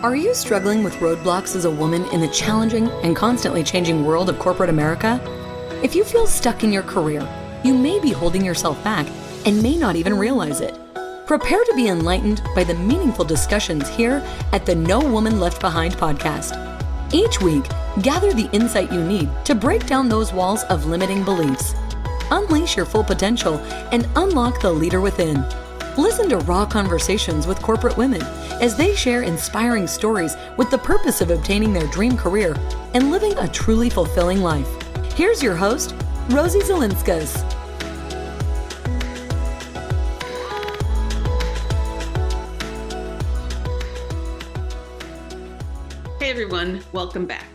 Are you struggling with roadblocks as a woman in the challenging and constantly changing world of corporate America? If you feel stuck in your career, you may be holding yourself back and may not even realize it. Prepare to be enlightened by the meaningful discussions here at the No Woman Left Behind podcast. Each week, gather the insight you need to break down those walls of limiting beliefs. Unleash your full potential and unlock the leader within. Listen to raw conversations with corporate women as they share inspiring stories with the purpose of obtaining their dream career and living a truly fulfilling life. Here's your host, Rosie Zilinskas. Hey everyone, welcome back.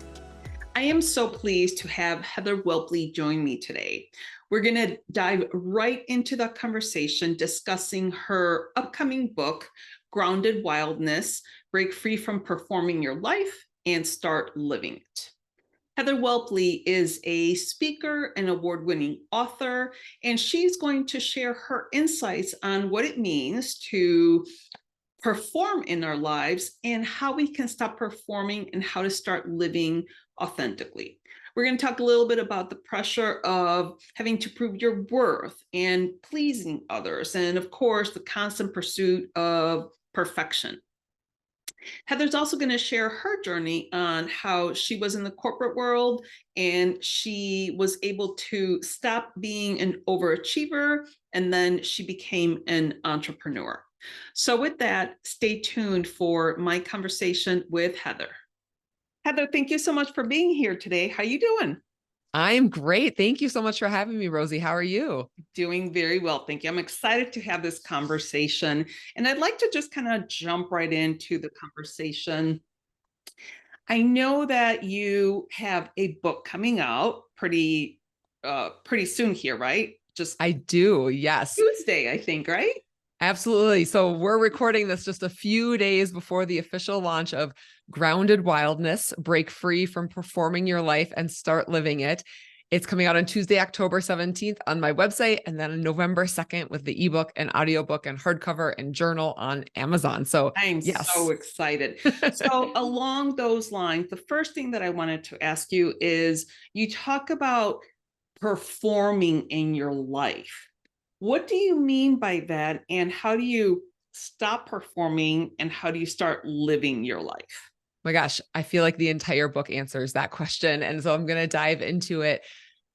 I am so pleased to have Heather Whelpley join me today. We're going to dive right into the conversation discussing her upcoming book, Grounded Wildness, Break Free from Performing Your Life and Start Living It. Heather Whelpley is a speaker and award-winning author, and she's going to share her insights on what it means to perform in our lives and how we can stop performing and how to start living authentically. We're going to talk a little bit about the pressure of having to prove your worth and pleasing others, and of course, the constant pursuit of perfection. Heather's also going to share her journey on how she was in the corporate world and she was able to stop being an overachiever, and then she became an entrepreneur. So with that, stay tuned for my conversation with Heather. Heather, thank you so much for being here today. How you doing? I'm great. Thank you so much for having me, Rosie. How are you? Doing very well. Thank you. I'm excited to have this conversation. And I'd like to just kind of jump right into the conversation. I know that you have a book coming out pretty soon here, right? I do. Yes. Tuesday, I think, right? Absolutely. So we're recording this just a few days before the official launch of Grounded Wildness, Break Free from Performing Your Life and Start Living It. It's coming out on Tuesday, October 17th on my website, and then on November 2nd with the ebook and audiobook and hardcover and journal on Amazon. So I'm so excited. So along those lines, the first thing that I wanted to ask you is, you talk about performing in your life. What do you mean by that? And how do you stop performing and how do you start living your life? My gosh, I feel like the entire book answers that question. And so I'm going to dive into it.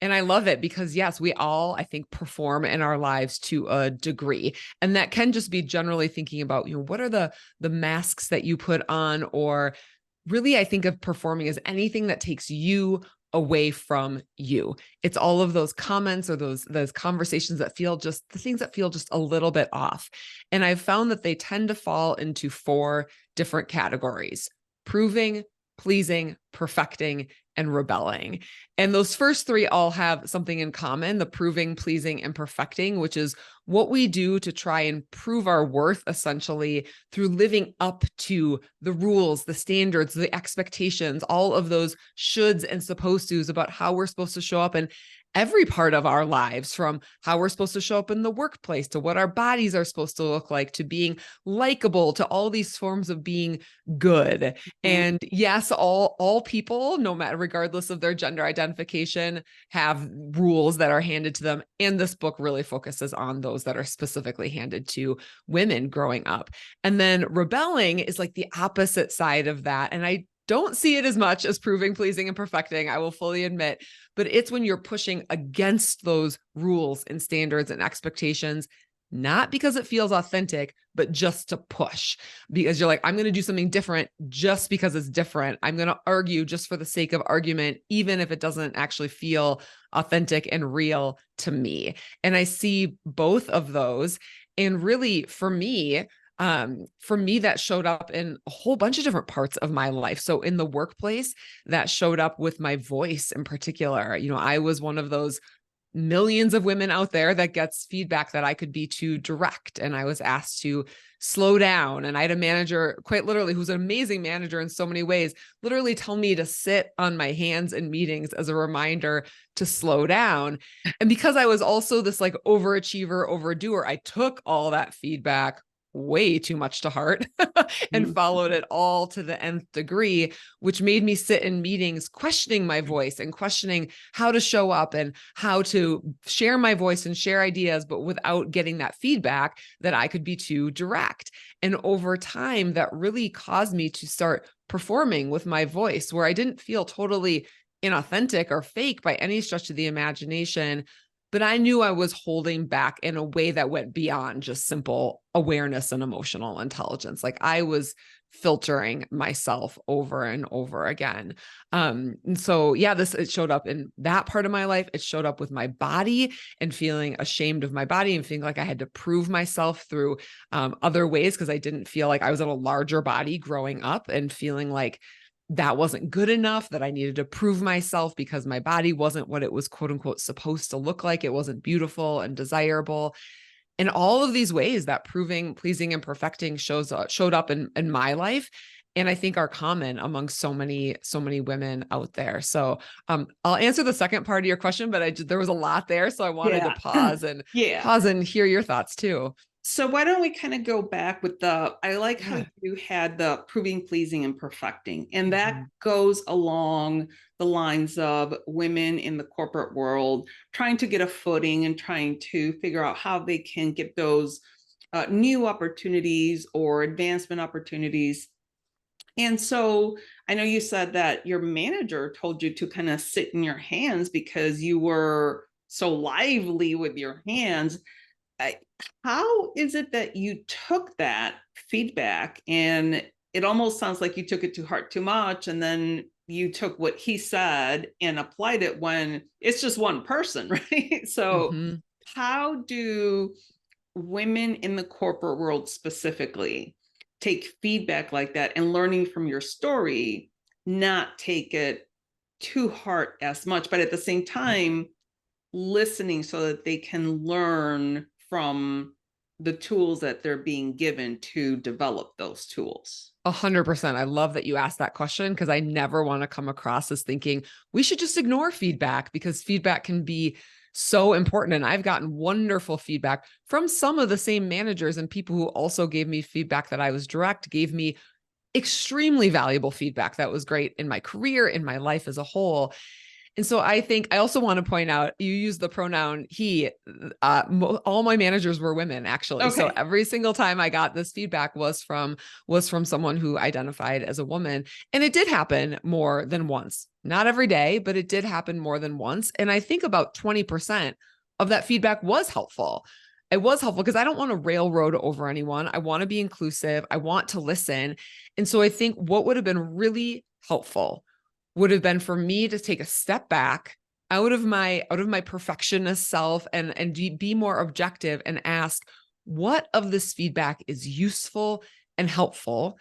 And I love it because yes, we all, I think, perform in our lives to a degree. And that can just be generally thinking about, what are the masks that you put on, or really, I think of performing as anything that takes you away from you. It's all of those comments or those conversations that feel just the things that feel just a little bit off. And I've found that they tend to fall into 4 different categories: proving, pleasing, perfecting, and rebelling. And those first 3 all have something in common: the proving, pleasing, and perfecting, which is what we do to try and prove our worth, essentially through living up to the rules, the standards, the expectations, all of those shoulds and supposed tos about how we're supposed to show up in every part of our lives, from how we're supposed to show up in the workplace to what our bodies are supposed to look like, to being likable, to all these forms of being good. Mm-hmm. And yes, all people, no matter, regardless of their gender identification, have rules that are handed to them. And this book really focuses on those that are specifically handed to women growing up. And then rebelling is like the opposite side of that. And I don't see it as much as proving, pleasing, and perfecting, I will fully admit, but it's when you're pushing against those rules and standards and expectations, not because it feels authentic, but just to push, because you're like, I'm going to do something different just because it's different. I'm going to argue just for the sake of argument, even if it doesn't actually feel authentic and real to me. And I see both of those. And really, for me, that showed up in a whole bunch of different parts of my life. So in the workplace, that showed up with my voice in particular. I was one of those millions of women out there that gets feedback that I could be too direct. And I was asked to slow down. And I had a manager, quite literally, who's an amazing manager in so many ways, literally tell me to sit on my hands in meetings as a reminder to slow down. And because I was also this like overachiever, overdoer, I took all that feedback way too much to heart and followed it all to the nth degree, which made me sit in meetings questioning my voice and questioning how to show up and how to share my voice and share ideas, but without getting that feedback that I could be too direct. And over time, that really caused me to start performing with my voice, where I didn't feel totally inauthentic or fake by any stretch of the imagination, but I knew I was holding back in a way that went beyond just simple awareness and emotional intelligence. Like I was filtering myself over and over again. And so, yeah, it showed up in that part of my life. It showed up with my body and feeling ashamed of my body and feeling like I had to prove myself through other ways, because I didn't feel like I was in a larger body growing up, and feeling like that wasn't good enough, that I needed to prove myself because my body wasn't what it was, quote unquote, supposed to look like. It wasn't beautiful and desirable. And all of these ways that proving, pleasing, and perfecting showed up in my life. And I think are common among so many women out there. So I'll answer the second part of your question, but there was a lot there. So I wanted to pause and hear your thoughts too. So why don't we kind of go back with I like how you had the proving, pleasing, and perfecting. And that goes along the lines of women in the corporate world trying to get a footing and trying to figure out how they can get those new opportunities or advancement opportunities. And so I know you said that your manager told you to kind of sit in your hands because you were so lively with your hands. How is it that you took that feedback, and it almost sounds like you took it to heart too much, and then you took what he said and applied it when it's just one person, right? So how do women in the corporate world specifically take feedback like that and learning from your story, not take it to heart as much, but at the same time listening so that they can learn from the tools that they're being given to develop those tools? 100%. I love that you asked that question, because I never want to come across as thinking we should just ignore feedback, because feedback can be so important. And I've gotten wonderful feedback from some of the same managers and people who also gave me feedback that I was direct, gave me extremely valuable feedback that was great in my career, in my life as a whole. And so I think I also want to point out, you use the pronoun he, all my managers were women, actually. Okay. So every single time I got this feedback was from someone who identified as a woman. And it did happen more than once, not every day, but it did happen more than once. And I think about 20% of that feedback was helpful. It was helpful because I don't want to railroad over anyone. I want to be inclusive. I want to listen. And so I think what would have been really helpful would have been for me to take a step back out of my perfectionist self and be more objective and ask, what of this feedback is useful and helpful?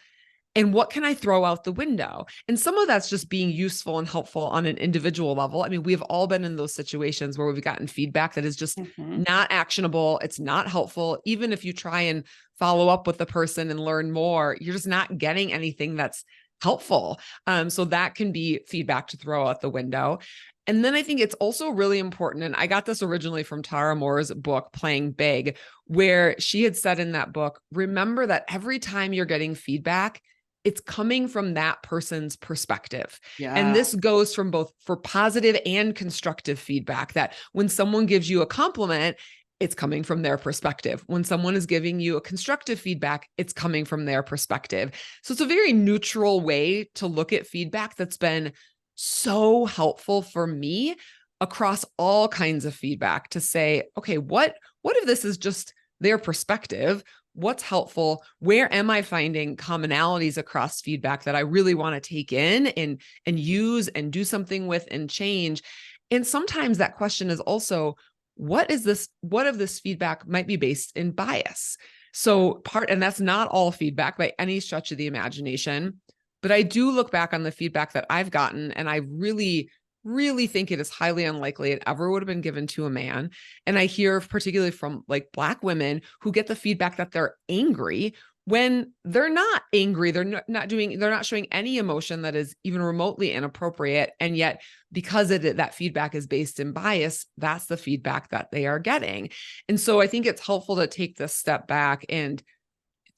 And what can I throw out the window? And some of that's just being useful and helpful on an individual level. I mean, we've all been in those situations where we've gotten feedback that is just not actionable. It's not helpful. Even if you try and follow up with the person and learn more, you're just not getting anything that's helpful. So that can be feedback to throw out the window. And then I think it's also really important, and I got this originally from Tara Moore's book, Playing Big, where she had said in that book, remember that every time you're getting feedback, it's coming from that person's perspective. Yeah. And this goes from both for positive and constructive feedback, that when someone gives you a compliment, it's coming from their perspective. When someone is giving you a constructive feedback, it's coming from their perspective. So it's a very neutral way to look at feedback that's been so helpful for me across all kinds of feedback, to say, okay, what if this is just their perspective? What's helpful? Where am I finding commonalities across feedback that I really want to take in and use and do something with and change? And sometimes that question is also, what of this feedback might be based in bias? So and that's not all feedback by any stretch of the imagination, but I do look back on the feedback that I've gotten, and I really, really think it is highly unlikely it ever would have been given to a man. And I hear particularly from like Black women who get the feedback that they're angry when they're not angry. They're not showing any emotion that is even remotely inappropriate. And yet, because that feedback is based in bias, that's the feedback that they are getting. And so I think it's helpful to take this step back and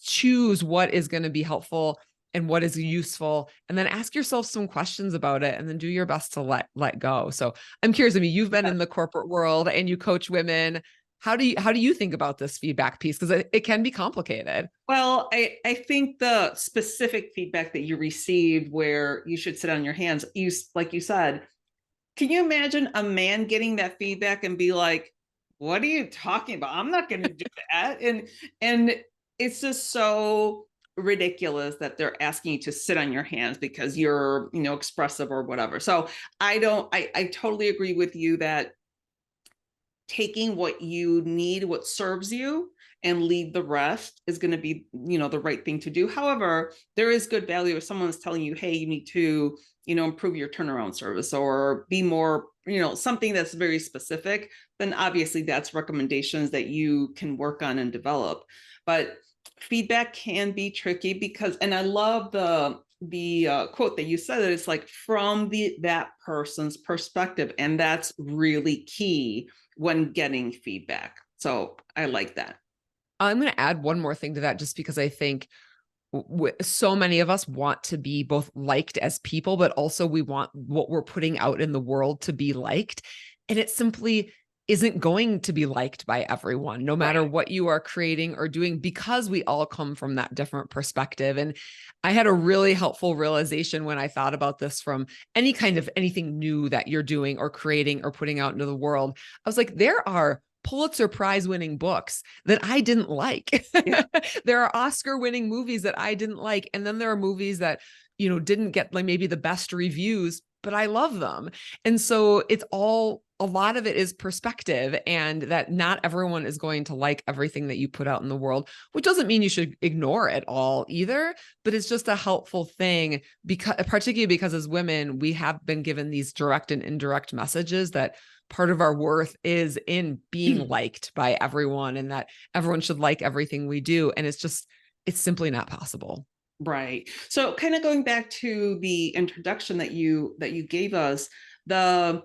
choose what is going to be helpful and what is useful, and then ask yourself some questions about it, and then do your best to let go. So I'm curious, I mean, you've been in the corporate world and you coach women. How do you think about this feedback piece? Because it can be complicated. Well, I think the specific feedback that you received where you should sit on your hands, like you said, can you imagine a man getting that feedback and be like, what are you talking about? I'm not going to do that. And it's just so ridiculous that they're asking you to sit on your hands because you're, expressive or whatever. So I totally agree with you that taking what you need, what serves you, and leave the rest is going to be, the right thing to do. However, there is good value if someone's telling you, hey, you need to, improve your turnaround service or be more, something that's very specific, then obviously that's recommendations that you can work on and develop. But feedback can be tricky because, and I love the quote that you said, that it's like from that person's perspective. And that's really key when getting feedback. So I like that. I'm going to add one more thing to that, just because I think so many of us want to be both liked as people, but also we want what we're putting out in the world to be liked. And it simply isn't going to be liked by everyone, no matter what you are creating or doing, because we all come from that different perspective. And I had a really helpful realization when I thought about this from anything new that you're doing or creating or putting out into the world. I was like, there are Pulitzer Prize winning books that I didn't like. Yeah. There are Oscar winning movies that I didn't like. And then there are movies that, didn't get like maybe the best reviews, but I love them. And so a lot of it is perspective, and that not everyone is going to like everything that you put out in the world, which doesn't mean you should ignore it all either, but it's just a helpful thing, because particularly because as women, we have been given these direct and indirect messages that part of our worth is in being liked by everyone, and that everyone should like everything we do. And it's simply not possible. Right. So kind of going back to the introduction that you gave us, the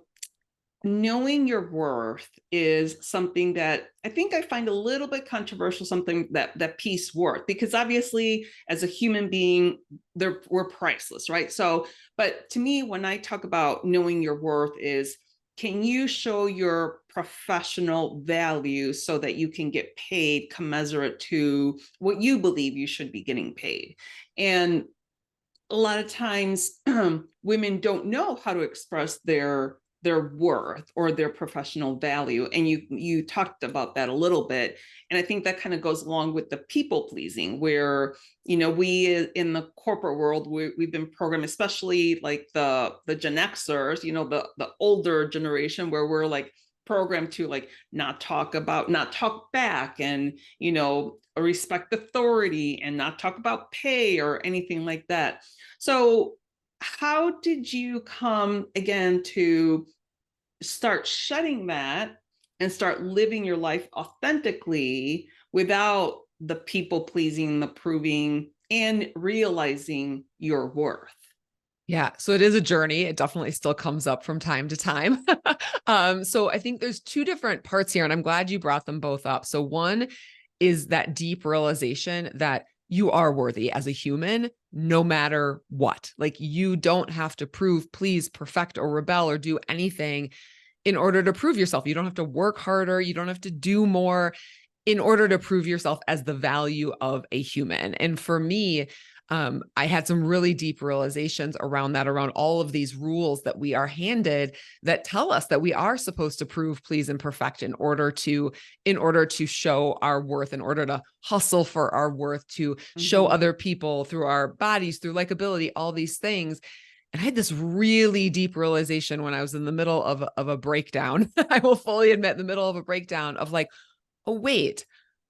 knowing your worth is something that I think I find a little bit controversial, something that piece worth, because obviously as a human being, we're priceless, right? So, but to me, when I talk about knowing your worth is, can you show your professional value so that you can get paid commensurate to what you believe you should be getting paid? And a lot of times women don't know how to express their worth or their professional value. And you talked about that a little bit. And I think that kind of goes along with the people pleasing, where, we in the corporate world, we've been programmed, especially like the Gen Xers, the older generation, where we're like programmed to like not talk back, and, respect authority and not talk about pay or anything like that. So how did you come again to start shedding that and start living your life authentically without the people pleasing, the proving, and realizing your worth? Yeah. So it is a journey. It definitely still comes up from time to time. So I think there's two different parts here, and I'm glad you brought them both up. So one is that deep realization that you are worthy as a human, no matter what. Like, you don't have to prove, please, perfect, or rebel, or do anything in order to prove yourself. You don't have to work harder. You don't have to do more in order to prove yourself as the value of a human. And for me, I had some really deep realizations around all of these rules that we are handed that tell us that we are supposed to prove, please, and perfect in order to show our worth, in order to hustle for our worth, to show other people through our bodies, through likability, all these things. And I had this really deep realization when I was in the middle of a breakdown. I will fully admit, in the middle of a breakdown, of like, oh, wait,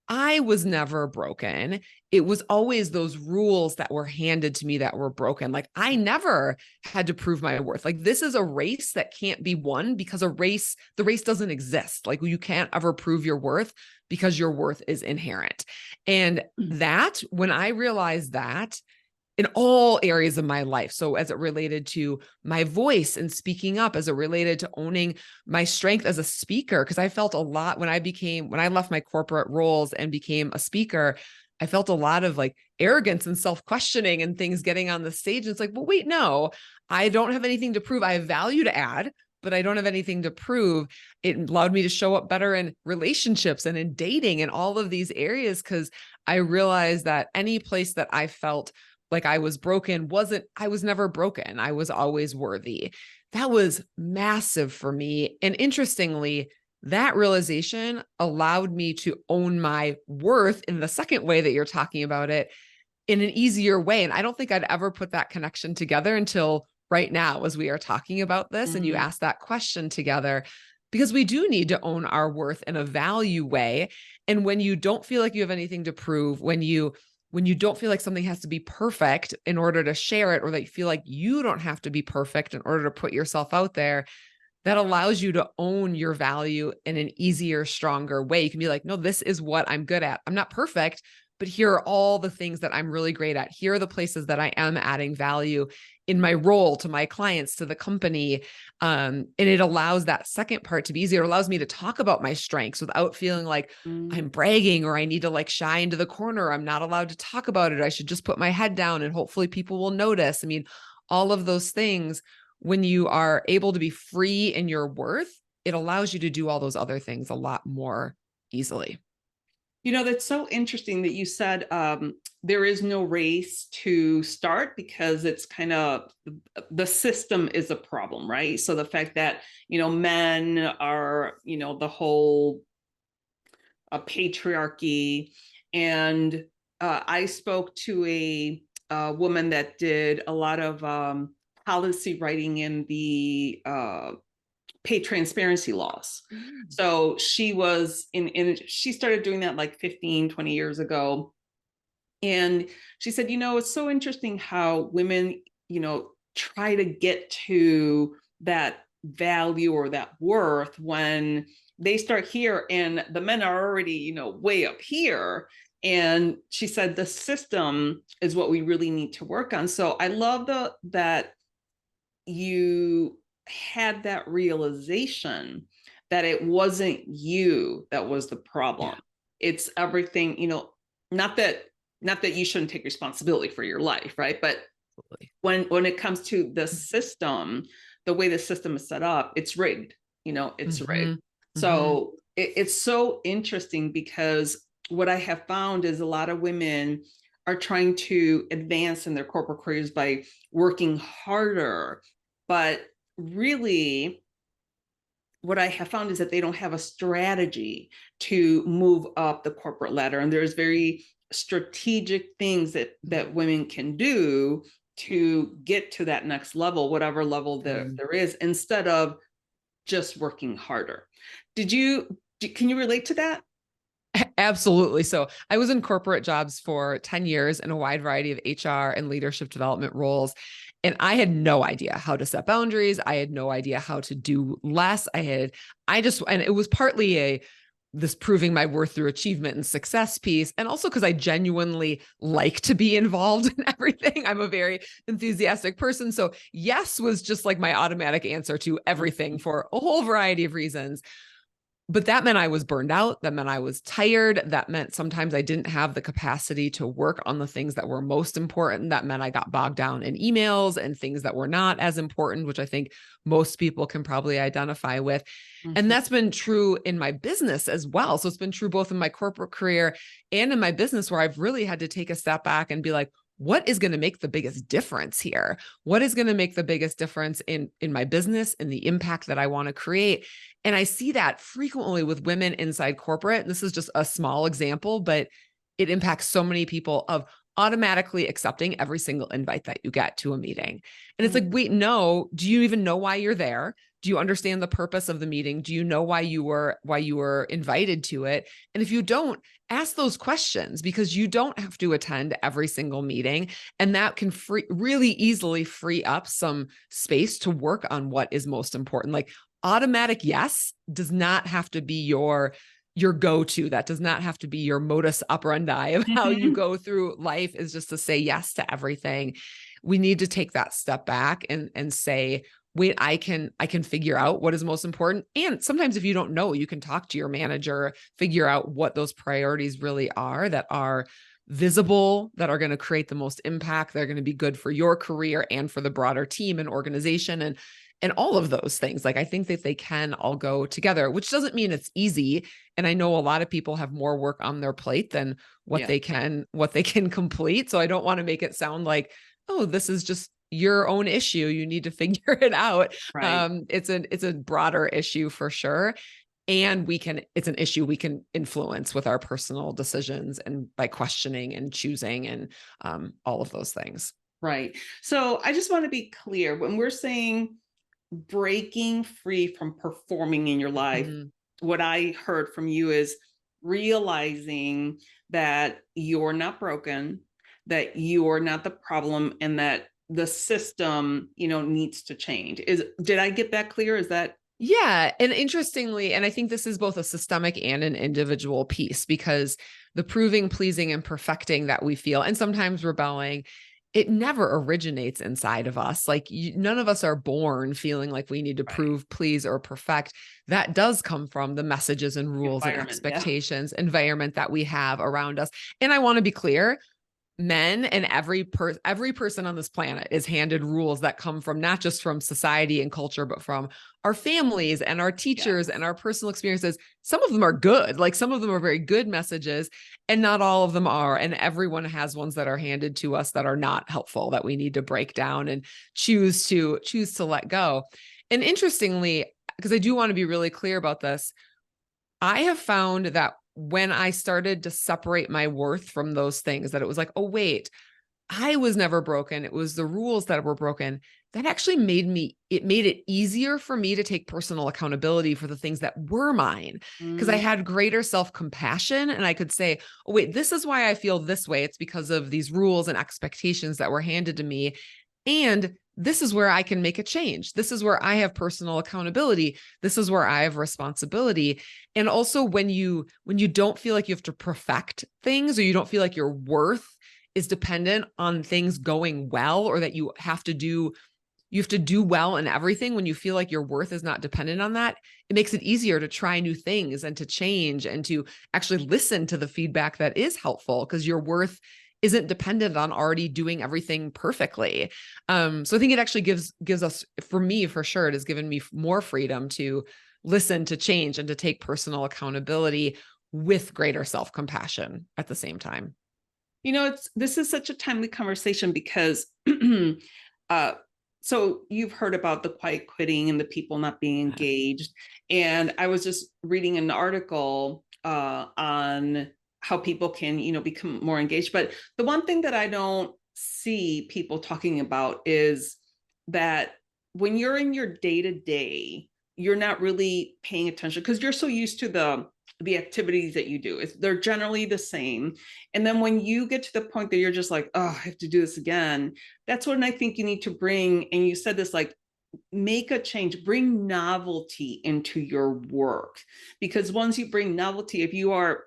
I was never broken. It was always those rules that were handed to me that were broken. Like, I never had to prove my worth. Like, this is a race that can't be won, because the race doesn't exist. Like, you can't ever prove your worth because your worth is inherent. And that, when I realized that, in all areas of my life. So as it related to my voice and speaking up, as it related to owning my strength as a speaker, because I felt a lot when I left my corporate roles and became a speaker, I felt a lot of like arrogance and self-questioning and things getting on the stage. And it's like, well, wait, no, I don't have anything to prove. I have value to add, but I don't have anything to prove. It allowed me to show up better in relationships and in dating and all of these areas, because I realized that any place that I felt like I was broken I was never broken. I was always worthy. That was massive for me. And interestingly, that realization allowed me to own my worth in the second way that you're talking about it, in an easier way. And I don't think I'd ever put that connection together until right now, as we are talking about this and you asked that question together, because we do need to own our worth in a value way. And when you don't feel like you have anything to prove, when you don't feel like something has to be perfect in order to share it, or that you feel like you don't have to be perfect in order to put yourself out there, that allows you to own your value in an easier, stronger way. You can be like, no, this is what I'm good at. I'm not perfect, but here are all the things that I'm really great at. Here are the places that I am adding value in my role to my clients, to the company. And it allows that second part to be easier. It allows me to talk about my strengths without feeling like I'm bragging, or I need to like shy into the corner. I'm not allowed to talk about it. I should just put my head down and hopefully people will notice. I mean, all of those things, when you are able to be free in your worth, it allows you to do all those other things a lot more easily. That's so interesting that you said there is no race to start, because it's kind of the system is a problem, right? So the fact that, men are, the whole patriarchy. And I spoke to a woman that did a lot of policy writing in the pay transparency laws. So she was she started doing that like 15, 20 years ago. And she said, it's so interesting how women, try to get to that value or that worth when they start here and the men are already, way up here. And she said, the system is what we really need to work on. So I love that you had that realization that it wasn't you that was the problem. Yeah. It's everything, not that you shouldn't take responsibility for your life, right? But when it comes to the system, the way the system is set up, it's rigged, it's rigged. So it's so interesting, because what I have found is a lot of women are trying to advance in their corporate careers by working harder. But really, what I have found is that they don't have a strategy to move up the corporate ladder. And there's very strategic things that women can do to get to that next level, whatever level there is, instead of just working harder. Can you relate to that? Absolutely. So I was in corporate jobs for 10 years in a wide variety of HR and leadership development roles. And I had no idea how to set boundaries. I had no idea how to do less. And it was partly this proving my worth through achievement and success piece. And also because I genuinely like to be involved in everything. I'm a very enthusiastic person. So yes was just like my automatic answer to everything for a whole variety of reasons. But that meant I was burned out. That meant I was tired. That meant sometimes I didn't have the capacity to work on the things that were most important. That meant I got bogged down in emails and things that were not as important, which I think most people can probably identify with. And that's been true in my business as well. So it's been true both in my corporate career and in my business, where I've really had to take a step back and be like, what is going to make the biggest difference here? What is going to make the biggest difference in my business and the impact that I want to create? And I see that frequently with women inside corporate. This is just a small example, but it impacts so many people of automatically accepting every single invite that you get to a meeting. And it's like, wait, no, do you even know why you're there? Do you understand the purpose of the meeting? Do you know why you were invited to it? And if you don't, ask those questions, because you don't have to attend every single meeting. And that can really easily free up some space to work on what is most important. Like automatic yes does not have to be your go-to. That does not have to be your modus operandi of how you go through life, is just to say yes to everything. We need to take that step back and say, wait, I can figure out what is most important. And sometimes if you don't know, you can talk to your manager, figure out what those priorities really are that are visible, that are going to create the most impact. They're going to be good for your career and for the broader team and organization and all of those things. Like, I think that they can all go together, which doesn't mean it's easy. And I know a lot of people have more work on their plate than what they can complete. So I don't want to make it sound like, oh, this is just your own issue. You need to figure it out. Right. It's a broader issue for sure. And it's an issue we can influence with our personal decisions and by questioning and choosing and all of those things. Right. So I just want to be clear when we're saying breaking free from performing in your life, what I heard from you is realizing that you're not broken, that you are not the problem, and that the system, needs to change. Did I get that clear? Is that? Yeah. And interestingly, and I think this is both a systemic and an individual piece, because the proving, pleasing, and perfecting that we feel, and sometimes rebelling, it never originates inside of us. Like, none of us are born feeling like we need to prove, please, or perfect. That does come from the messages and rules and expectations, environment that we have around us. And I want to be clear, men and every person on this planet is handed rules that come from not just from society and culture, but from our families and our teachers and our personal experiences. Some of them are good. Like, some of them are very good messages, and not all of them are. And everyone has ones that are handed to us that are not helpful, that we need to break down and choose to let go. And interestingly, because I do want to be really clear about this, I have found that when I started to separate my worth from those things, that it was like, oh, wait, I was never broken. It was the rules that were broken. That actually made it easier for me to take personal accountability for the things that were mine, because I had greater self-compassion, and I could say, oh, wait, this is why I feel this way. It's because of these rules and expectations that were handed to me. And this is where I can make a change. This is where I have personal accountability. This is where I have responsibility. And also, when you don't feel like you have to perfect things, or you don't feel like your worth is dependent on things going well, or that you have to do well in everything, when you feel like your worth is not dependent on that, it makes it easier to try new things and to change and to actually listen to the feedback that is helpful, because your worth isn't dependent on already doing everything perfectly. So I think it actually gives us, for me, for sure, it has given me more freedom to listen, to change, and to take personal accountability with greater self-compassion at the same time. This is such a timely conversation because, so you've heard about the quiet quitting and the people not being engaged. And I was just reading an article on how people can, become more engaged. But the one thing that I don't see people talking about is that when you're in your day-to-day, you're not really paying attention because you're so used to the activities that you do. They're generally the same. And then when you get to the point that you're just like, oh, I have to do this again, that's when I think you need to bring, and you said this, like, make a change, bring novelty into your work. Because once you bring novelty, if you are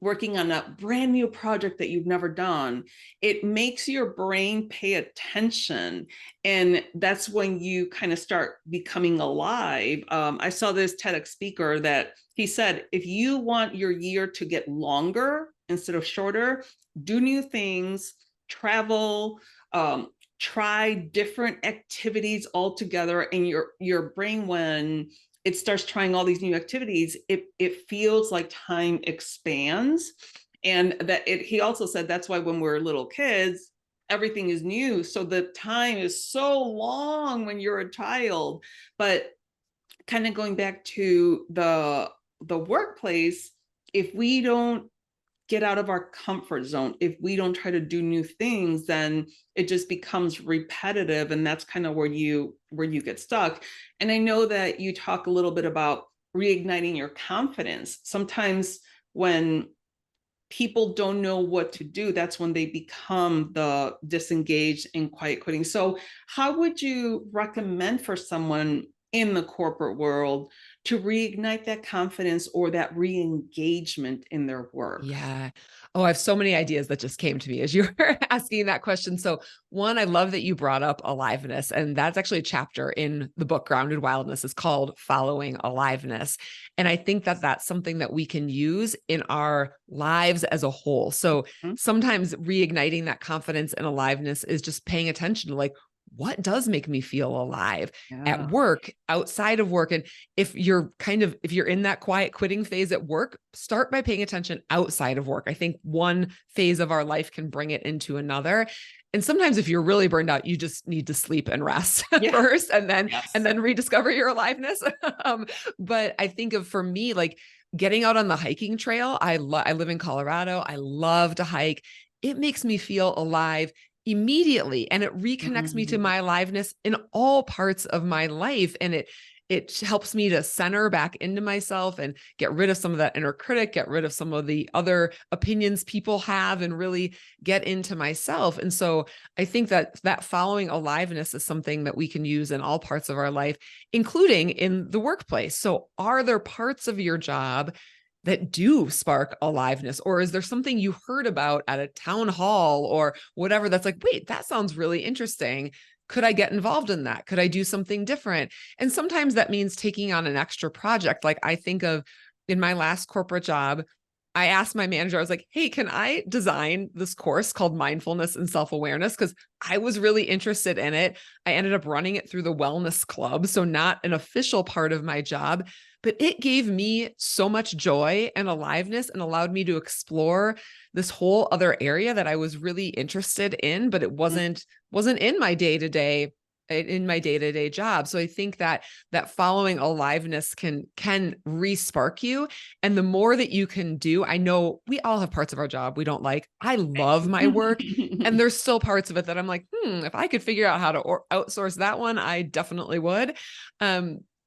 working on a brand new project that you've never done, it makes your brain pay attention. And that's when you kind of start becoming alive. I saw this TEDx speaker that he said, if you want your year to get longer instead of shorter, do new things, travel, try different activities altogether. And your brain, when it starts trying all these new activities, it feels like time expands. And he also said that's why when we're little kids, everything is new. So the time is so long when you're a child. But kind of going back to the workplace, if we don't get out of our comfort zone, if we don't try to do new things, then it just becomes repetitive, and that's kind of where you get stuck. And I know that you talk a little bit about reigniting your confidence. Sometimes when people don't know what to do, that's when they become the disengaged and quiet quitting. So how would you recommend for someone in the corporate world to reignite that confidence or that re-engagement in their work? Yeah. Oh, I have so many ideas that just came to me as you were asking that question. So one, I love that you brought up aliveness, and that's actually a chapter in the book Grounded Wildness is called Following Aliveness. And I think that that's something that we can use in our lives as a whole. So Mhm. sometimes reigniting that confidence and aliveness is just paying attention to like, what does make me feel alive at Yeah. work, outside of work? And if you're in that quiet quitting phase at work, start by paying attention outside of work. I think one phase of our life can bring it into another. And sometimes if you're really burned out, you just need to sleep and rest Yeah. first and Yes. then rediscover your aliveness. But I think of, for me, like getting out on the hiking trail. I live in Colorado. I love to hike. It makes me feel alive immediately, and it reconnects me to Mhm. my aliveness in all parts of my life. And it helps me to center back into myself and get rid of some of that inner critic, get rid of some of the other opinions people have, and really get into myself. And so I think that following aliveness is something that we can use in all parts of our life, including in the workplace. So are there parts of your job that do spark aliveness? Or is there something you heard about at a town hall or whatever that's like, wait, that sounds really interesting. Could I get involved in that? Could I do something different? And sometimes that means taking on an extra project. Like I think of in my last corporate job, I asked my manager, I was like, hey, can I design this course called Mindfulness and Self-Awareness? Because I was really interested in it. I ended up running it through the Wellness Club, so not an official part of my job, but it gave me so much joy and aliveness and allowed me to explore this whole other area that I was really interested in, but it wasn't in my day-to-day job. So I think that following aliveness can re-spark you. And the more that you can do, I know we all have parts of our job we don't like. I love my work, and there's still parts of it that I'm like, if I could figure out how to outsource that one, I definitely would.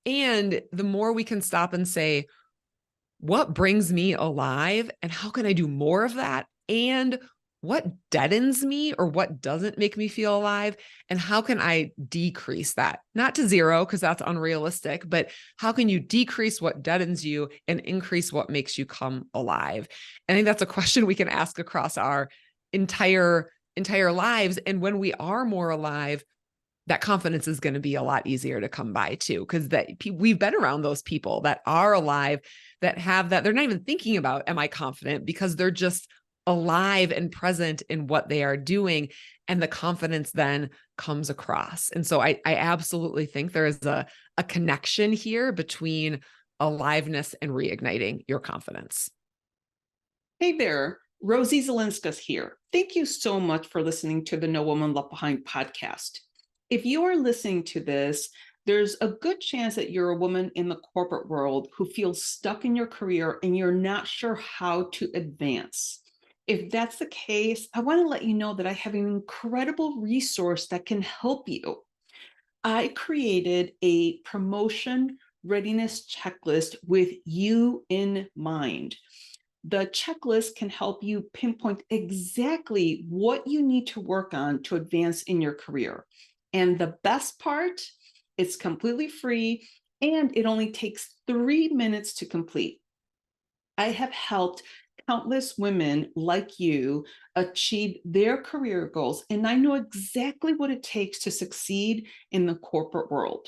And the more we can stop and say, what brings me alive and how can I do more of that? And what deadens me or what doesn't make me feel alive? And how can I decrease that? Not to zero, because that's unrealistic, but how can you decrease what deadens you and increase what makes you come alive? I think that's a question we can ask across our entire lives. And when we are more alive, that confidence is going to be a lot easier to come by too, because we've been around those people that are alive, that have that. They're not even thinking about, am I confident? Because they're just alive and present in what they are doing. And the confidence then comes across. And so I absolutely think there is a connection here between aliveness and reigniting your confidence. Hey there, Rosie Zilinskas here. Thank you so much for listening to the No Woman Left Behind podcast. If you are listening to this, there's a good chance that you're a woman in the corporate world who feels stuck in your career and you're not sure how to advance. If that's the case, I want to let you know that I have an incredible resource that can help you. I created a promotion readiness checklist with you in mind. The checklist can help you pinpoint exactly what you need to work on to advance in your career. And the best part, it's completely free and it only takes 3 minutes to complete. I have helped countless women like you achieve their career goals, and I know exactly what it takes to succeed in the corporate world.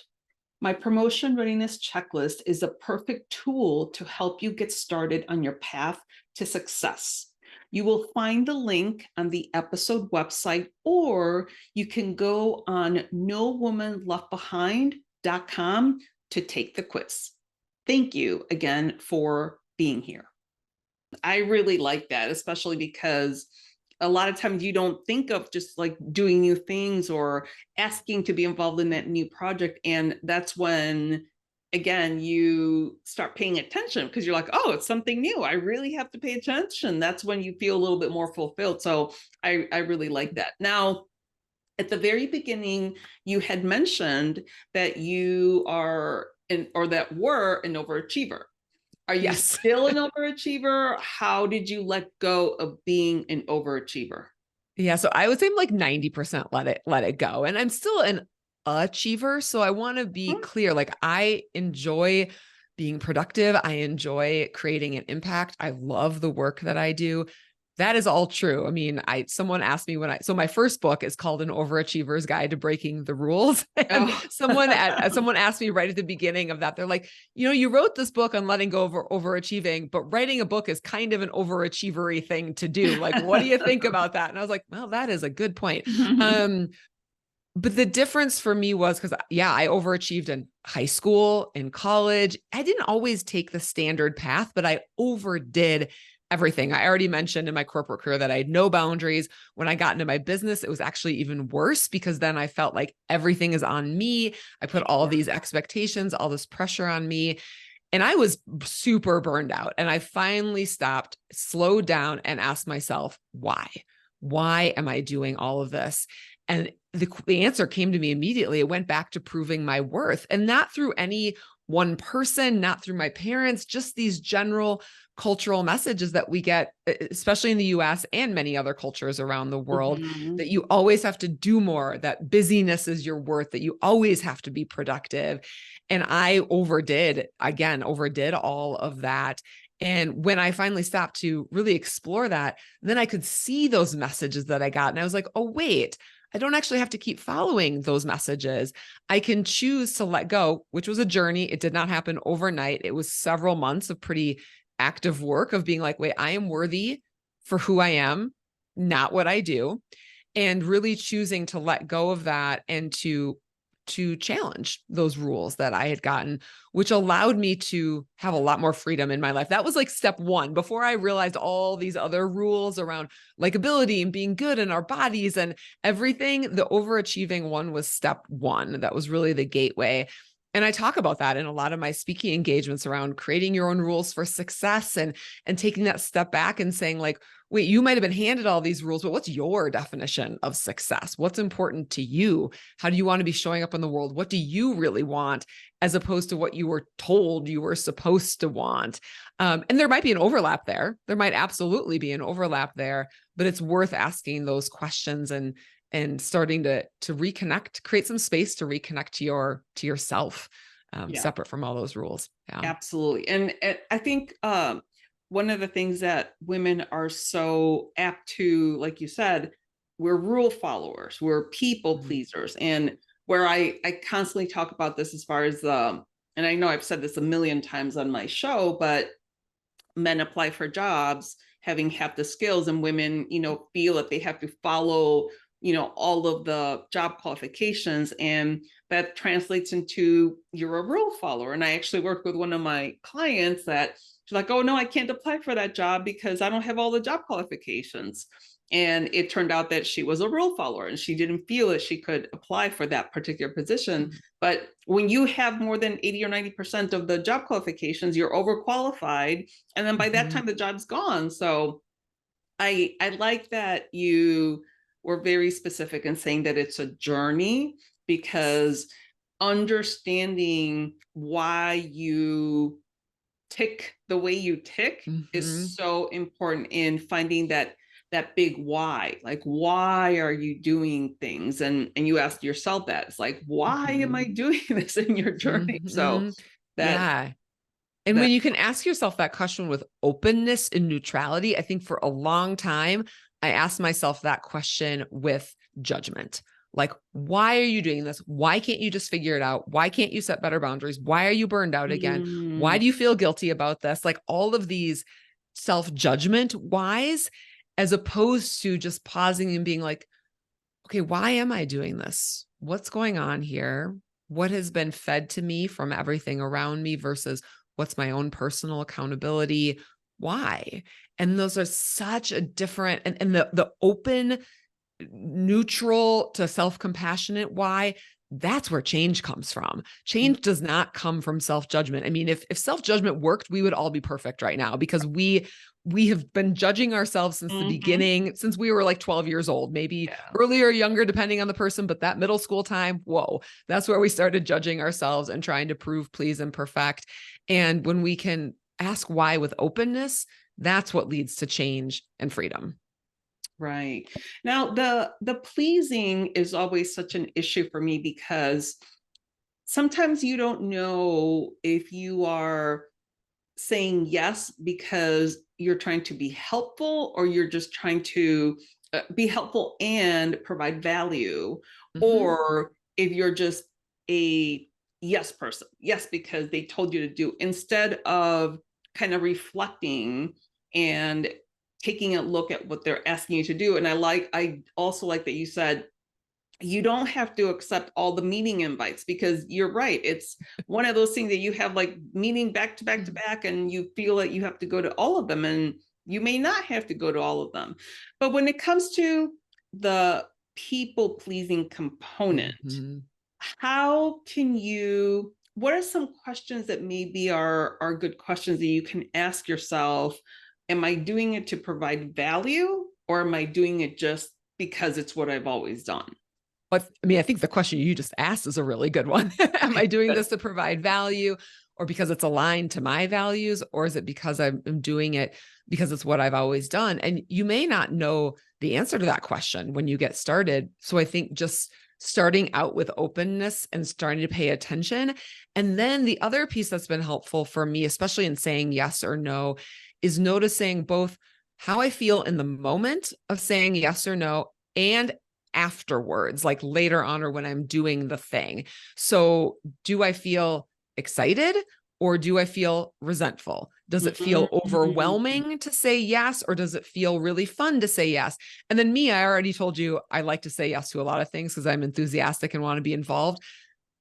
My promotion readiness checklist is a perfect tool to help you get started on your path to success. You will find the link on the episode website, or you can go on nowomanleftbehind.com to take the quiz. Thank you again for being here. I really like that, especially because a lot of times you don't think of just like doing new things or asking to be involved in that new project. And that's when, again, you start paying attention because you're like, oh, it's something new. I really have to pay attention. That's when you feel a little bit more fulfilled. So I really like that. Now, at the very beginning, you had mentioned that you are or that were an overachiever. Are you Yes. still an overachiever? How did you let go of being an overachiever? Yeah. So I would say I'm like 90% let it go. And I'm still an achiever. So I want to be clear. Like I enjoy being productive. I enjoy creating an impact. I love the work that I do. That is all true. I mean, someone asked me so my first book is called An Overachiever's Guide to Breaking the Rules. And Oh. someone asked me right at the beginning of that, they're like, you wrote this book on letting go of overachieving, but writing a book is kind of an overachievery thing to do. Like, what do you think about that? And I was like, well, that is a good point. But the difference for me was because, I overachieved in high school, in college. I didn't always take the standard path, but I overdid everything. I already mentioned in my corporate career that I had no boundaries. When I got into my business, it was actually even worse because then I felt like everything is on me. I put all these expectations, all this pressure on me, and I was super burned out. And I finally stopped, slowed down, and asked myself, why? Why am I doing all of this? And the answer came to me immediately. It went back to proving my worth, and not through any one person, not through my parents, just these general cultural messages that we get, especially in the US and many other cultures around the world, that you always have to do more, that busyness is your worth, that you always have to be productive. And I overdid all of that. And when I finally stopped to really explore that, then I could see those messages that I got. And I was like, oh, wait, I don't actually have to keep following those messages. I can choose to let go, which was a journey. It did not happen overnight. It was several months of pretty active work of being like, wait, I am worthy for who I am, not what I do. And really choosing to let go of that and to challenge those rules that I had gotten, which allowed me to have a lot more freedom in my life. That was like step one before I realized all these other rules around likability and being good in our bodies and everything. The overachieving one was step one. That was really the gateway. And I talk about that in a lot of my speaking engagements around creating your own rules for success and taking that step back and saying like, wait, you might've been handed all these rules, but what's your definition of success? What's important to you? How do you want to be showing up in the world? What do you really want as opposed to what you were told you were supposed to want? And there might be an overlap there. There might absolutely be an overlap there, but it's worth asking those questions and starting to reconnect, create some space to reconnect to yourself, separate from all those rules. Yeah. Absolutely. And I think one of the things that women are so apt to, like you said, we're rule followers, we're people pleasers. And where I constantly talk about this as far as and I know I've said this a million times on my show, but men apply for jobs having half the skills, and women, feel that they have to follow all of the job qualifications, and that translates into you're a rule follower. And I actually worked with one of my clients that she's like, oh no, I can't apply for that job because I don't have all the job qualifications. And it turned out that she was a rule follower and she didn't feel that she could apply for that particular position. But when you have more than 80 or 90% of the job qualifications, you're overqualified. And then by that time, the job's gone. So I like that you were very specific in saying that it's a journey, because understanding why you tick the way you tick is so important in finding that big why. Like, why are you doing things? And you ask yourself that. It's like, why am I doing this in your journey? So that and when you can ask yourself that question with openness and neutrality, I think for a long time, I asked myself that question with judgment. Like, why are you doing this? Why can't you just figure it out? Why can't you set better boundaries? Why are you burned out again? Why do you feel guilty about this? Like all of these self-judgment whys, as opposed to just pausing and being like, okay, why am I doing this? What's going on here? What has been fed to me from everything around me versus what's my own personal accountability? Why? And those are such a different, and the open, neutral to self-compassionate why, that's where change comes from. Change does not come from self-judgment. I mean, if self-judgment worked, we would all be perfect right now, because we have been judging ourselves since the beginning, since we were like 12 years old, maybe earlier or younger, depending on the person, but that middle school time, whoa, that's where we started judging ourselves and trying to prove, please, and perfect. And when we can ask why with openness, that's what leads to change and freedom. Right. Now, the pleasing is always such an issue for me, because sometimes you don't know if you are saying yes because you're trying to be helpful, or you're just trying to be helpful and provide value, or if you're just a yes person, yes because they told you to do, instead of kind of reflecting and taking a look at what they're asking you to do. And I also like that you said you don't have to accept all the meeting invites, because you're right. It's one of those things that you have like meeting back to back to back, and you feel like you have to go to all of them, and you may not have to go to all of them. But when it comes to the people pleasing component, how can you, what are some questions that maybe are good questions that you can ask yourself? Am I doing it to provide value, or am I doing it just because it's what I've always done? But I mean, I think the question you just asked is a really good one. Am I doing this to provide value, or because it's aligned to my values, or is it because I'm doing it because it's what I've always done? And you may not know the answer to that question when you get started. So I think just starting out with openness and starting to pay attention. And then the other piece that's been helpful for me, especially in saying yes or no, is noticing both how I feel in the moment of saying yes or no, and afterwards, like later on, or when I'm doing the thing. So do I feel excited, or do I feel resentful? Does it feel overwhelming to say yes, or does it feel really fun to say yes? And then me, I already told you, I like to say yes to a lot of things because I'm enthusiastic and want to be involved.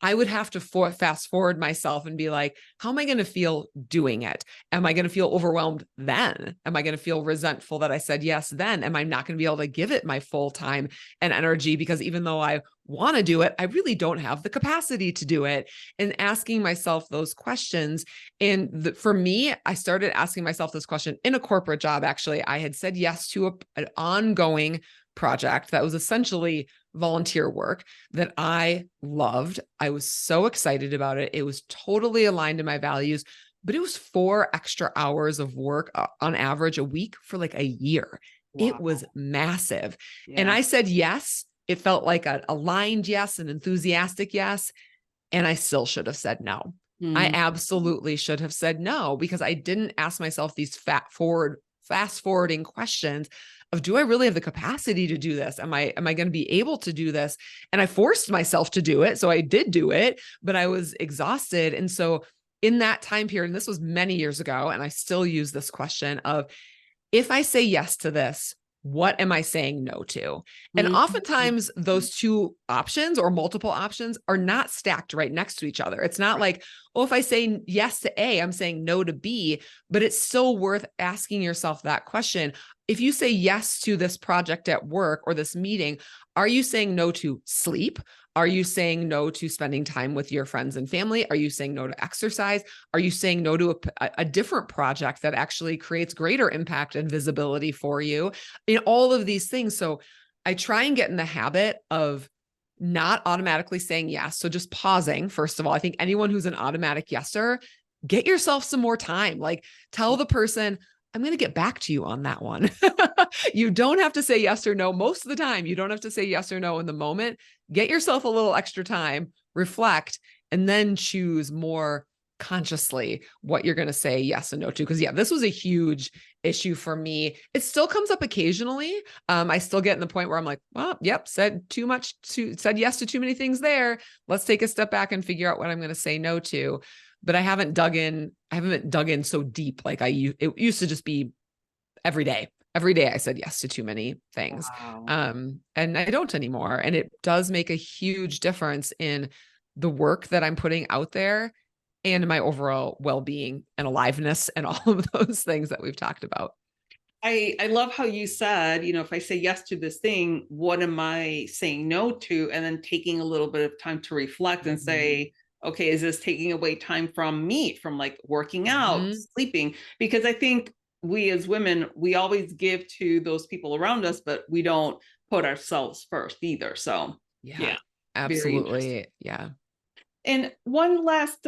I would have to fast forward myself and be like, how am I going to feel doing it? Am I going to feel overwhelmed then? Am I going to feel resentful that I said yes then? Am I not going to be able to give it my full time and energy because even though I want to do it, I really don't have the capacity to do it? And asking myself those questions. And for me, I started asking myself this question in a corporate job. Actually, I had said yes to an ongoing project that was essentially volunteer work that I loved. I was so excited about it. It was totally aligned to my values, but it was 4 extra hours of work on average a week for like a year. Wow. It was massive. Yeah. And I said yes. It felt like an aligned yes, an enthusiastic yes. And I still should have said no. I absolutely should have said no, because I didn't ask myself these fast forwarding questions of, do I really have the capacity to do this? Am I going to be able to do this? And I forced myself to do it. So I did do it, but I was exhausted. And so in that time period, and this was many years ago, and I still use this question of, if I say yes to this, what am I saying no to? And oftentimes those two options or multiple options are not stacked right next to each other. It's not like, oh, if I say yes to A, I'm saying no to B, but it's still worth asking yourself that question. If you say yes to this project at work or this meeting, are you saying no to sleep? Are you saying no to spending time with your friends and family? Are you saying no to exercise? Are you saying no to a different project that actually creates greater impact and visibility for you? In all of these things. So I try and get in the habit of not automatically saying yes. So just pausing. First of all, I think anyone who's an automatic yeser, get yourself some more time. Like, tell the person, I'm going to get back to you on that one. You don't have to say yes or no most of the time. You don't have to say yes or no in the moment. Get yourself a little extra time, reflect, and then choose more consciously what you're going to say yes and no to. Because yeah, this was a huge issue for me. It still comes up occasionally. I still get in the point where I'm like, well, yep, said yes to too many things there. Let's take a step back and figure out what I'm going to say no to. But I haven't dug in so deep. Like it used to just be every day. Every day I said yes to too many things. Wow. And I don't anymore. And it does make a huge difference in the work that I'm putting out there and my overall well-being and aliveness and all of those things that we've talked about. I love how you said, if I say yes to this thing, what am I saying no to? And then taking a little bit of time to reflect and say, okay, is this taking away time from me, from like working out, sleeping? Because I think we as women, we always give to those people around us, but we don't put ourselves first either. So yeah, absolutely. Yeah. And one last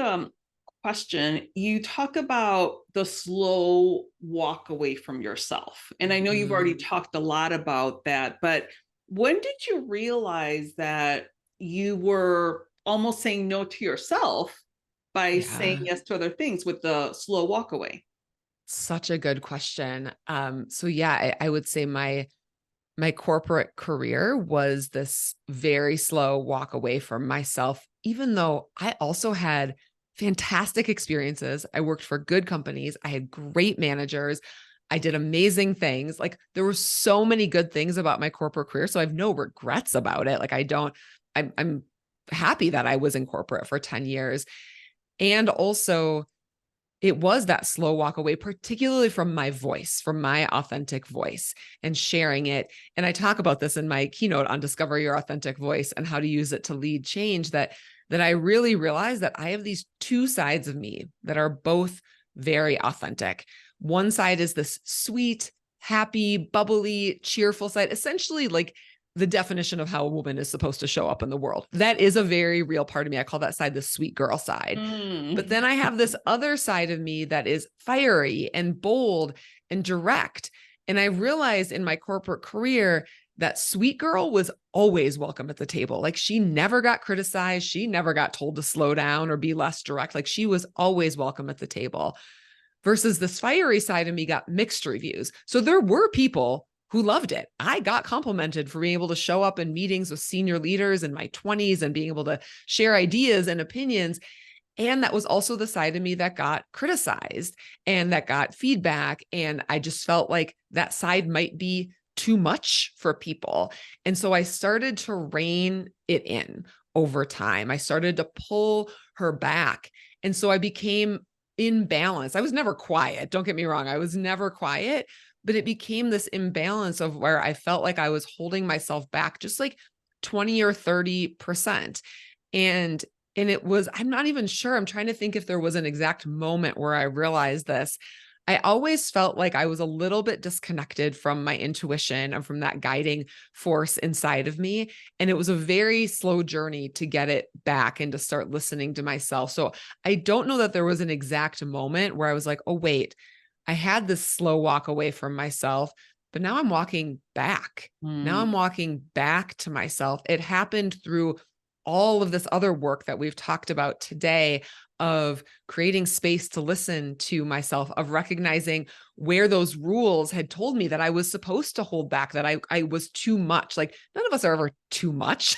question. You talk about the slow walk away from yourself. And I know you've already talked a lot about that, but when did you realize that you were almost saying no to yourself by saying Yeah. yes to other things with the slow walk away? Such a good question. So yeah, I would say my corporate career was this very slow walk away from myself, even though I also had fantastic experiences. I worked for good companies. I had great managers. I did amazing things. Like there were so many good things about my corporate career. So I have no regrets about it. Like I'm happy that I was in corporate for 10 years. And also it was that slow walk away, particularly from my voice, from my authentic voice and sharing it. And I talk about this in my keynote on Discover Your Authentic Voice and how to use it to lead change, that I really realized that I have these two sides of me that are both very authentic. One side is this sweet, happy, bubbly, cheerful side, essentially like the definition of how a woman is supposed to show up in the world. That is a very real part of me. I call that side the sweet girl side. But then I have this other side of me that is fiery and bold and direct. And I realized in my corporate career that sweet girl was always welcome at the table. Like she never got criticized. She never got told to slow down or be less direct. Like she was always welcome at the table. Versus this fiery side of me got mixed reviews. So there were people who loved it. I got complimented for being able to show up in meetings with senior leaders in my 20s and being able to share ideas and opinions. And that was also the side of me that got criticized and that got feedback. And I just felt like that side might be too much for people. And so I started to rein it in over time. I started to pull her back. And so I became in balance. I was never quiet. Don't get me wrong. I was never quiet, but it became this imbalance of where I felt like I was holding myself back just like 20 or 30%. And it was, I'm not even sure. I'm trying to think if there was an exact moment where I realized this. I always felt like I was a little bit disconnected from my intuition and from that guiding force inside of me. And it was a very slow journey to get it back and to start listening to myself. So I don't know that there was an exact moment where I was like, oh, wait, I had this slow walk away from myself, but now I'm walking back. Now I'm walking back to myself. It happened through all of this other work that we've talked about today of creating space to listen to myself, of recognizing where those rules had told me that I was supposed to hold back, that I was too much. Like none of us are ever too much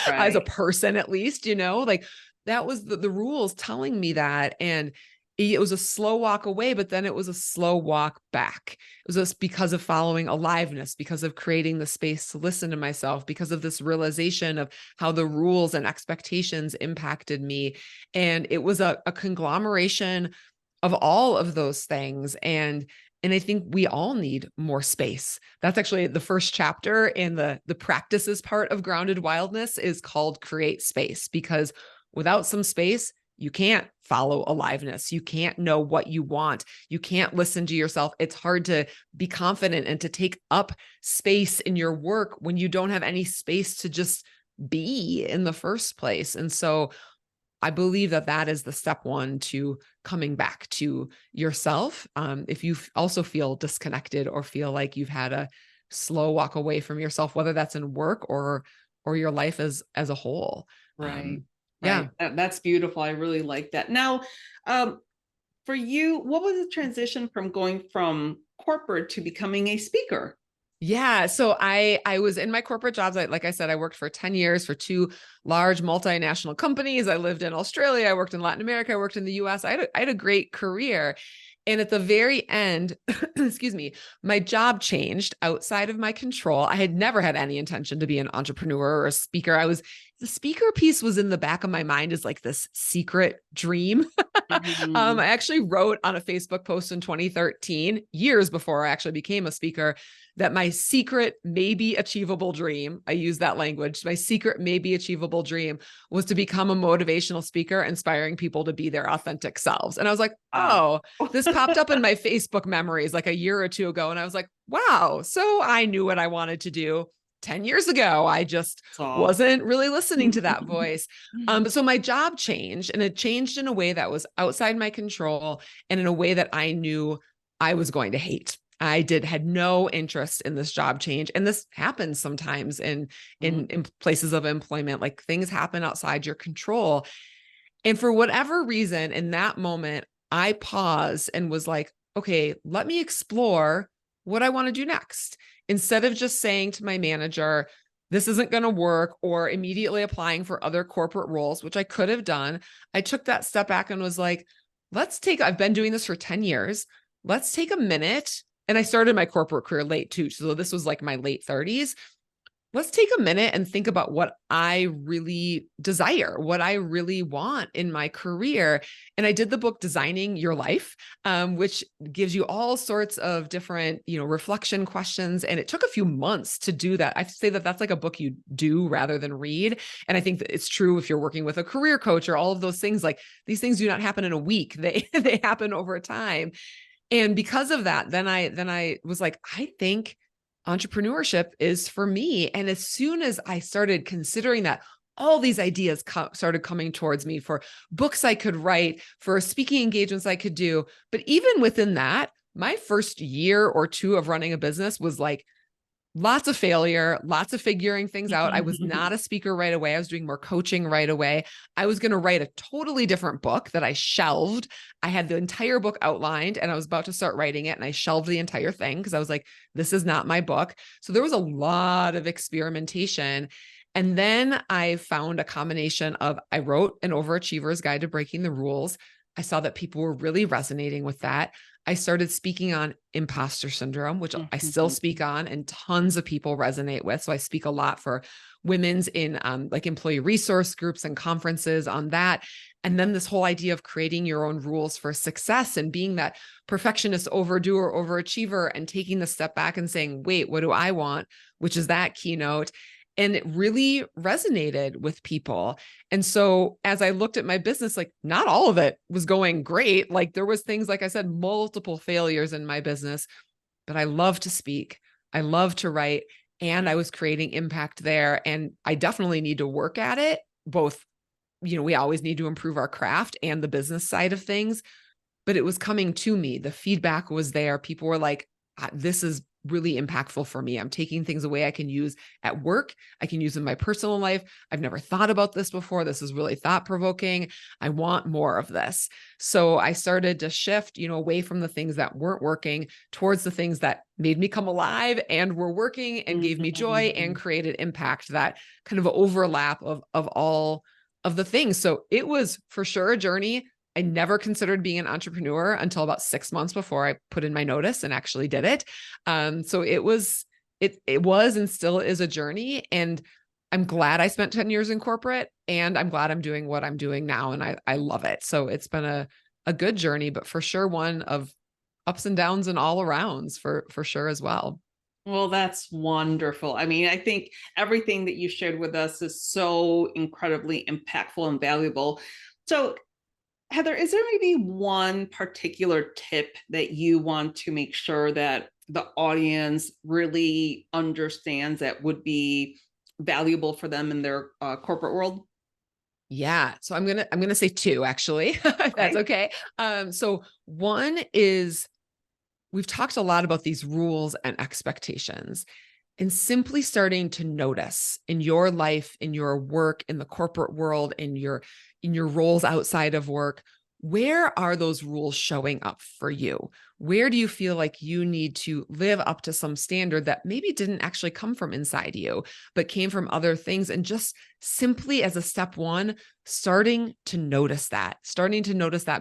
as a person, at least, like that was the rules telling me that. And it was a slow walk away, but then it was a slow walk back. It was just because of following aliveness, because of creating the space to listen to myself, because of this realization of how the rules and expectations impacted me. And it was a conglomeration of all of those things. And I think we all need more space. That's actually the first chapter in the practices part of Grounded Wildness is called Create Space, because without some space, you can't follow aliveness. You can't know what you want. You can't listen to yourself. It's hard to be confident and to take up space in your work when you don't have any space to just be in the first place. And so I believe that is the step one to coming back to yourself. If you also feel disconnected or feel like you've had a slow walk away from yourself, whether that's in work or your life as a whole. Right. Yeah. That's beautiful. I really like that. Now, for you, what was the transition from going from corporate to becoming a speaker? Yeah. So I was in my corporate jobs. Like I said, I worked for 10 years for two large multinational companies. I lived in Australia. I worked in Latin America. I worked in the US. I had a great career. And at the very end, excuse me, my job changed outside of my control. I had never had any intention to be an entrepreneur or a speaker. The speaker piece was in the back of my mind as like this secret dream. I actually wrote on a Facebook post in 2013, years before I actually became a speaker, that my secret, maybe achievable dream, I use that language, my secret, maybe achievable dream was to become a motivational speaker, inspiring people to be their authentic selves. And I was like, oh, this popped up in my Facebook memories like a year or two ago. And I was like, wow. So I knew what I wanted to do 10 years ago. I just wasn't really listening to that voice. So my job changed, and it changed in a way that was outside my control and in a way that I knew I was going to hate. I had no interest in this job change. And this happens sometimes in places of employment, like things happen outside your control. And for whatever reason, in that moment, I paused and was like, okay, let me explore what I want to do next. Instead of just saying to my manager, this isn't going to work, or immediately applying for other corporate roles, which I could have done, I took that step back and was like, I've been doing this for 10 years. Let's take a minute. And I started my corporate career late too. So this was like my late 30s. Let's take a minute and think about what I really desire, what I really want in my career. And I did the book Designing Your Life, which gives you all sorts of different, reflection questions. And it took a few months to do that. I say that that's like a book you do rather than read. And I think that it's true if you're working with a career coach or all of those things. Like, these things do not happen in a week. They happen over time. And because of that, then I was like, I think entrepreneurship is for me. And as soon as I started considering that, all these ideas started coming towards me for books I could write, for speaking engagements I could do. But even within that, my first year or two of running a business was like lots of failure, lots of figuring things out. I was not a speaker right away. I was doing more coaching right away. I was going to write a totally different book that I shelved. I had the entire book outlined and I was about to start writing it, and I shelved the entire thing because I was like, this is not my book. So there was a lot of experimentation. And then I found a combination of, I wrote an Overachiever's Guide to Breaking the Rules. I saw that people were really resonating with that. I started speaking on imposter syndrome, which I still speak on, and tons of people resonate with. So I speak a lot for women's in like employee resource groups and conferences on that. And then this whole idea of creating your own rules for success and being that perfectionist, overdoer, overachiever, and taking the step back and saying, wait, what do I want? Which is that keynote. And it really resonated with people. And so as I looked at my business, like, not all of it was going great. Like, there was things, like I said, multiple failures in my business, but I love to speak. I love to write, and I was creating impact there. And I definitely need to work at it. Both, we always need to improve our craft and the business side of things, but it was coming to me. The feedback was there. People were like, this is really impactful for me. I'm taking things away I can use at work. I can use in my personal life. I've never thought about this before. This is really thought-provoking. I want more of this. So I started to shift, away from the things that weren't working towards the things that made me come alive and were working and gave me joy and created impact, that kind of overlap of all of the things. So it was for sure a journey. I never considered being an entrepreneur until about 6 months before I put in my notice and actually did it. So it was and still is a journey. And I'm glad I spent 10 years in corporate, and I'm glad I'm doing what I'm doing now. And I love it. So it's been a good journey, but for sure one of ups and downs and all arounds for sure as well. Well, that's wonderful. I mean, I think everything that you shared with us is so incredibly impactful and valuable. So Heather, is there maybe one particular tip that you want to make sure that the audience really understands that would be valuable for them in their corporate world? Yeah. So I'm going to say two, actually, if that's okay. So one is, we've talked a lot about these rules and expectations, and simply starting to notice in your life, in your work, in the corporate world, in your roles outside of work, where are those rules showing up for you? Where do you feel like you need to live up to some standard that maybe didn't actually come from inside you, but came from other things? And just simply as a step one, starting to notice that,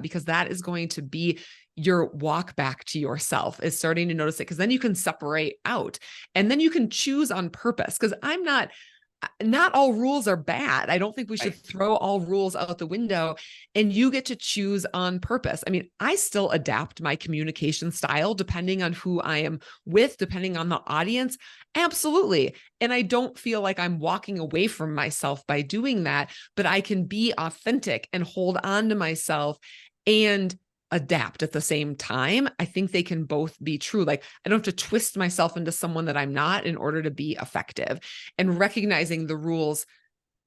because that is going to be your walk back to yourself, is starting to notice it, because then you can separate out and then you can choose on purpose. Because not all rules are bad. I don't think we should throw all rules out the window, and you get to choose on purpose. I mean, I still adapt my communication style depending on who I am with, depending on the audience. Absolutely. And I don't feel like I'm walking away from myself by doing that, but I can be authentic and hold on to myself and adapt at the same time. I think they can both be true. Like, I don't have to twist myself into someone that I'm not in order to be effective. And recognizing the rules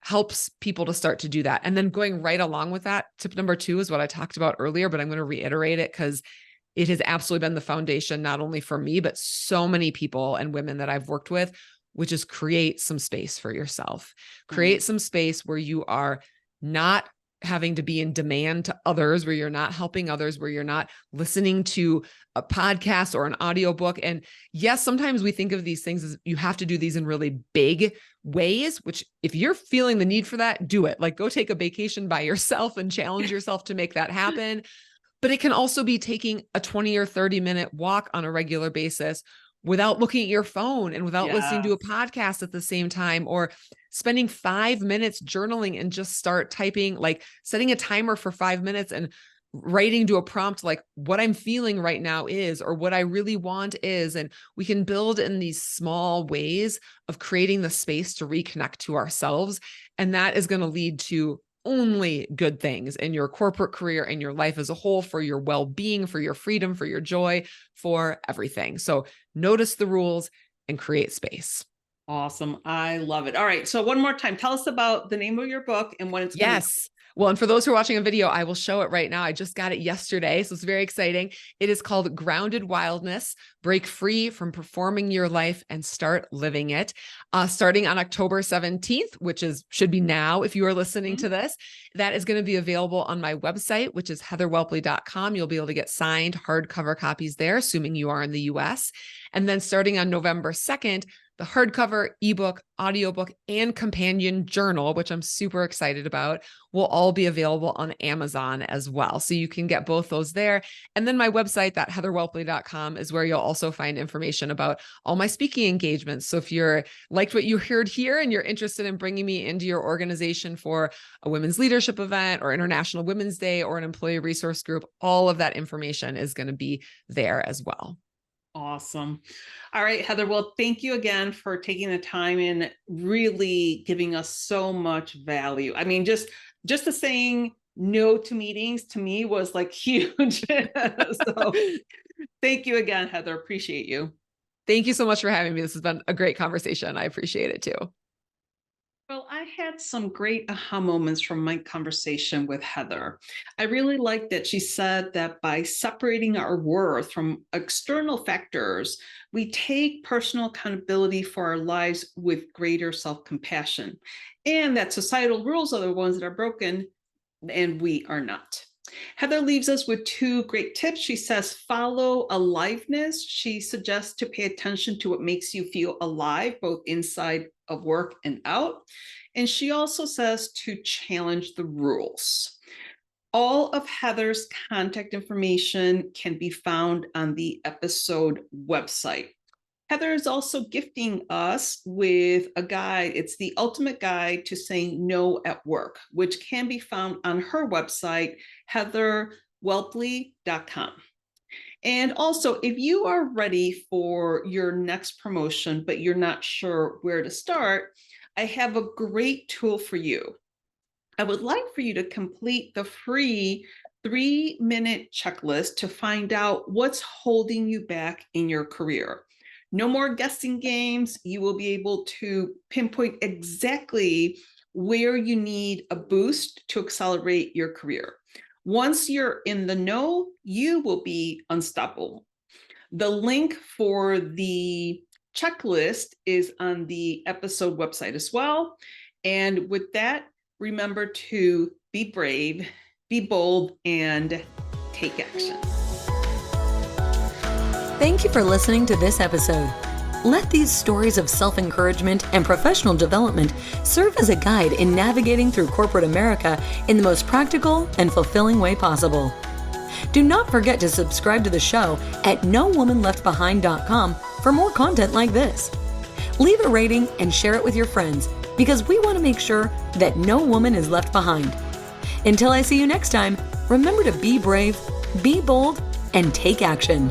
helps people to start to do that. And then going right along with that, tip number two is what I talked about earlier, but I'm going to reiterate it because it has absolutely been the foundation, not only for me, but so many people and women that I've worked with, which is create some space for yourself. Create some space where you are not having to be in demand to others, where you're not helping others, where you're not listening to a podcast or an audiobook. And yes, sometimes we think of these things as you have to do these in really big ways, which if you're feeling the need for that, do it. Like go take a vacation by yourself and challenge yourself to make that happen. But it can also be taking a 20 or 30-minute walk on a regular basis without looking at your phone and without listening to a podcast at the same time, or spending 5 minutes journaling and just start typing, like setting a timer for 5 minutes and writing to a prompt, like what I'm feeling right now is, or what I really want is. And we can build in these small ways of creating the space to reconnect to ourselves. And that is going to lead to only good things in your corporate career and your life as a whole, for your well-being, for your freedom, for your joy, for everything. So notice the rules and create space. Awesome. I love it. All right. So one more time, tell us about the name of your book and when it's coming. Yes. Well, and for those who are watching a video, I will show it right now. I just got it yesterday, so it's very exciting. It is called Grounded Wildness: Break Free from Performing Your Life and Start Living It. Starting on October 17th, which should be now if you are listening to this. That is going to be available on my website, which is heatherwhelpley.com. You'll be able to get signed hardcover copies there, assuming you are in the US. And then starting on November 2nd, the hardcover, ebook, audiobook, and companion journal, which I'm super excited about, will all be available on Amazon as well. So you can get both those there. And then my website, that heatherwhelpley.com, is where you'll also find information about all my speaking engagements. So if you're liked what you heard here and you're interested in bringing me into your organization for a women's leadership event or International Women's Day or an employee resource group, all of that information is going to be there as well. Awesome. All right, Heather. Well, thank you again for taking the time and really giving us so much value. I mean, just the saying no to meetings to me was like huge. So thank you again, Heather. Appreciate you. Thank you so much for having me. This has been a great conversation. I appreciate it too. Well, I had some great aha moments from my conversation with Heather. I really liked that she said that by separating our worth from external factors, we take personal accountability for our lives with greater self-compassion, and that societal rules are the ones that are broken and we are not. Heather leaves us with two great tips. She says, follow aliveness. She suggests to pay attention to what makes you feel alive, both inside of work and out. And she also says to challenge the rules. All of Heather's contact information can be found on the episode website. Heather is also gifting us with a guide. It's the ultimate guide to saying no at work, which can be found on her website, heatherwhelpley.com. And also, if you are ready for your next promotion, but you're not sure where to start, I have a great tool for you. I would like for you to complete the free 3-minute checklist to find out what's holding you back in your career. No more guessing games. You will be able to pinpoint exactly where you need a boost to accelerate your career. Once you're in the know, you will be unstoppable. The link for the checklist is on the episode website as well. And with that, remember to be brave, be bold, and take action. Thank you for listening to this episode. Let these stories of self-encouragement and professional development serve as a guide in navigating through corporate America in the most practical and fulfilling way possible. Do not forget to subscribe to the show at nowomanleftbehind.com for more content like this. Leave a rating and share it with your friends, because we want to make sure that no woman is left behind. Until I see you next time, remember to be brave, be bold, and take action.